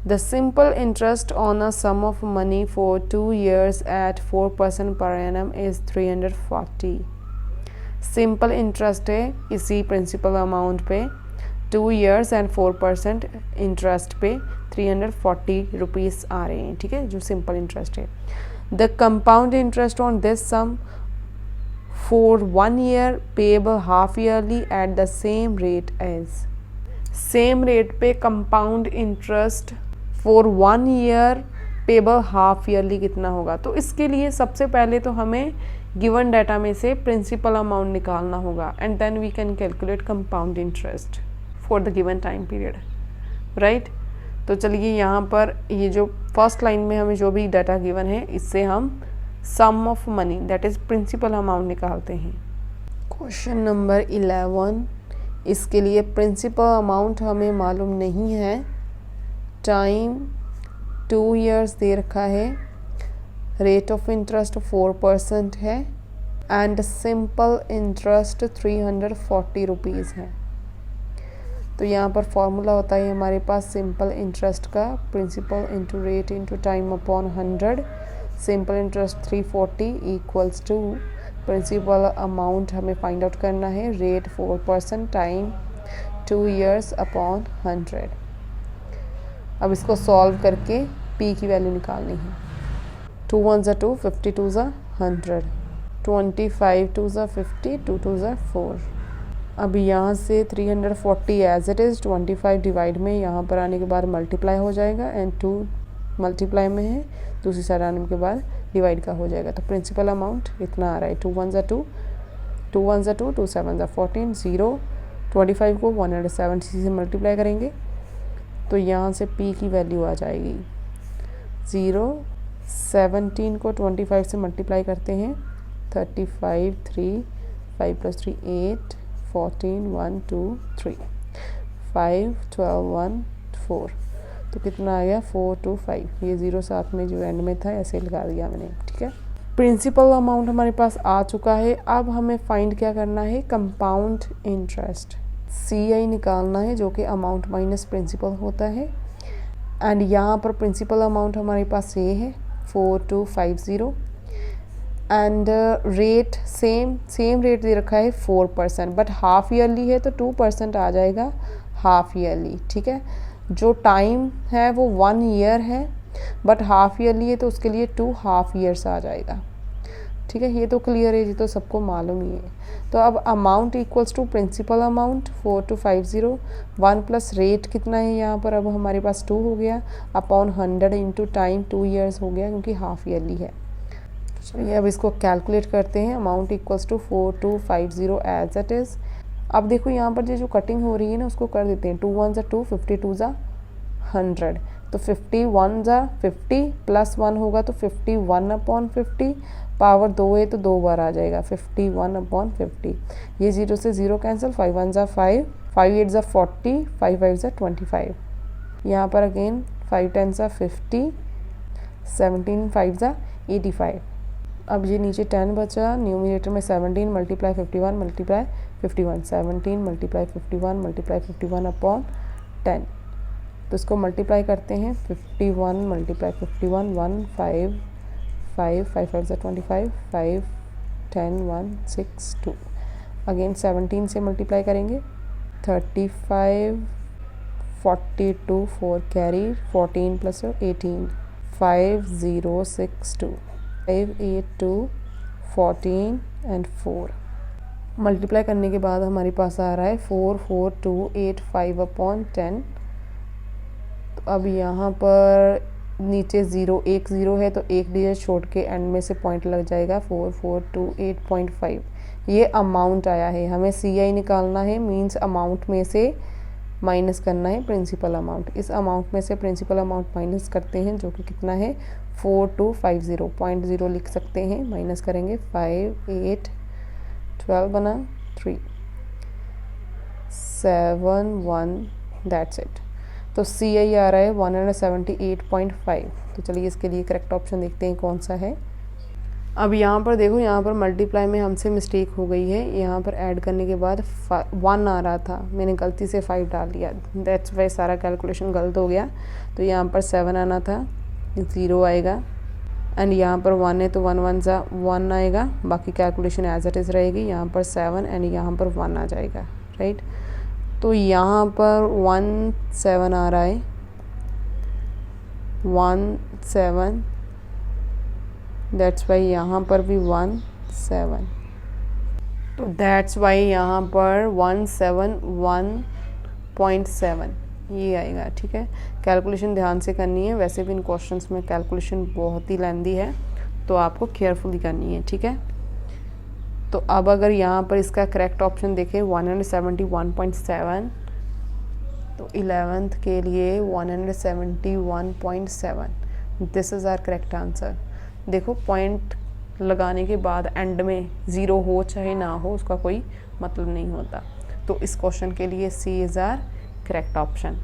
The simple interest on a sum of money for 2 years at 4% per annum is 340. Simple interest है इसी principal amount पे 2 years and 4% interest पे 340 rupees आ रहे हैं, ठीक है, जो सिंपल इंटरेस्ट है। The compound interest on this sum for 1 year payable half yearly at the same rate as, same rate पे compound interest for 1 year payable half yearly कितना होगा। तो इसके लिए सबसे पहले तो हमें गिवन डाटा में से प्रिंसिपल अमाउंट निकालना होगा and then we can calculate compound interest for the given time period, right. तो चलिए यहाँ पर ये जो फर्स्ट लाइन में हमें जो भी डाटा गिवन है इससे हम sum of money that is principal amount निकालते हैं। क्वेश्चन नंबर 11, इसके लिए प्रिंसिपल अमाउंट हमें मालूम नहीं है, टाइम 2 years दे रखा है, रेट ऑफ इंटरेस्ट 4% है एंड सिंपल इंटरेस्ट 340 रुपीज़ है। तो यहाँ पर फॉर्मूला होता है हमारे पास सिंपल इंटरेस्ट का, principal into rate into time upon 100। Simple interest 340 equals to principal amount हमें फाइंड आउट करना है, रेट 4%, टाइम 2 years अपॉन 100। अब इसको सॉल्व करके पी की वैल्यू निकालनी है। 2 1 2, 50 2 100, 25 2 50, 2 2 4। अब यहाँ से 340 एज इट इज़ 25 डिवाइड में यहाँ पर आने के बाद मल्टीप्लाई हो जाएगा एंड 2 मल्टीप्लाई में है, दूसरी साइड आने के बाद डिवाइड का हो जाएगा। तो प्रिंसिपल अमाउंट इतना आ रहा है, 2 1 2, 2 1 2, 2 7 14, 0, 25 को 170 से मल्टीप्लाई करेंगे तो यहाँ से पी की वैल्यू आ जाएगी 0। 17 को 25 से मल्टीप्लाई करते हैं 35, 3, 5 + 3 8, 14 1 2 3, 5 12 1 4। तो कितना आ गया 4 2 5। ये 0 साथ में जो एंड में था ऐसे लगा दिया मैंने, ठीक है। प्रिंसिपल अमाउंट हमारे पास आ चुका है। अब हमें फाइंड क्या करना है, कंपाउंड इंटरेस्ट, CI निकालना है जो कि अमाउंट माइनस प्रिंसिपल होता है। एंड यहाँ पर प्रिंसिपल अमाउंट हमारे पास ये है 4250 एंड रेट सेम रेट दे रखा है 4%, बट हाफ ईयरली है तो 2% आ जाएगा हाफ ईयरली, ठीक है। जो टाइम है वो 1 year है बट हाफ ईयरली है तो उसके लिए 2 हाफ ईयर्स आ जाएगा, ठीक है। ये तो क्लियर है, ये तो सबको मालूम ही है। तो अब amount equals to principal amount 4250, 1 plus rate कितना है यहाँ पर, अब हमारे पास 2 हो गया अपॉन 100 इंटू टाइम 2 years हो गया क्योंकि हाफ ईयरली है। चलिए अब इसको कैलकुलेट करते हैं। Amount equals to 4250 as it is. अब देखो यहाँ पर जो कटिंग हो रही है ना उसको कर देते हैं, 2 1 2, 50 2 100, तो 51 50 प्लस 1 होगा तो 51 अपॉन 50, पावर 2 है तो 2 बार आ जाएगा 51 अपॉन 50। ये 0 से 0 कैंसिल, 5 1 5, 5 8 40, 5 5 25। यहाँ पर अगेन 5 10 50, 17 5 85। अब ये नीचे 10 बचा, न्यूमरेटर में 17 multiply 51 multiply 51, 17 multiply 51 multiply 51 upon 10। तो इसको मल्टीप्लाई करते हैं, 51 मल्टीप्लाई 51 1 5 5 5 5 25, 5 10 1 6 2। अगेन 17 से मल्टीप्लाई करेंगे, 35 42 4 कैरी, 14 प्लस 18, 5 0 6 2, 5 8 2 14 एंड 4। मल्टीप्लाई करने के बाद हमारे पास आ रहा है 4 4 2 8 5 अपॉन 10। तो अब यहाँ पर नीचे 0 1 0 है तो एक डिजिट छोड़ के एंड में से पॉइंट लग जाएगा, 4 4 2 8.5। ये अमाउंट आया है, हमें CI निकालना है, मींस अमाउंट में से माइनस करना है प्रिंसिपल अमाउंट। इस अमाउंट में से प्रिंसिपल अमाउंट माइनस करते हैं जो कि कितना है 4250, 0.0 लिख सकते हैं, माइनस करेंगे 5 8 12 बना 3 7 1, दैट्स इट। तो CI आ रहा है 178.5। तो चलिए इसके लिए करेक्ट ऑप्शन देखते हैं कौन सा है। अब यहाँ पर देखो, यहाँ पर मल्टीप्लाई में हमसे मिस्टेक हो गई है। यहाँ पर ऐड करने के बाद 1 आ रहा था, मैंने गलती से 5 डाल दिया, दैट्स वाई सारा कैलकुलेशन गलत हो गया। तो यहाँ पर 7 आना था, 0 आएगा। एंड यहाँ पर 1 है तो 1 1 ज़ा 1 आएगा, बाकी कैलकुलेशन एज इट इज़ रहेगी। यहाँ पर 7 एंड यहाँ पर 1 आ जाएगा, राइट। तो यहाँ पर 1 7 आ रहा है, 1 7, दैट्स वाई यहाँ पर भी 1 7, तो दैट्स वाई यहाँ पर 1 7 1.7 ये आएगा, ठीक है। कैलकुलेशन ध्यान से करनी है, वैसे भी इन क्वेश्चंस में कैलकुलेशन बहुत ही लेंदी है, तो आपको केयरफुली करनी है, ठीक है। तो अब अगर यहाँ पर इसका करेक्ट ऑप्शन देखें 171.7, तो 11th के लिए 171.7, this is our correct answer. देखो पॉइंट लगाने के बाद एंड में 0 हो चाहे ना हो उसका कोई मतलब नहीं होता। तो इस क्वेश्चन के लिए सी इज़ आवर करेक्ट ऑप्शन।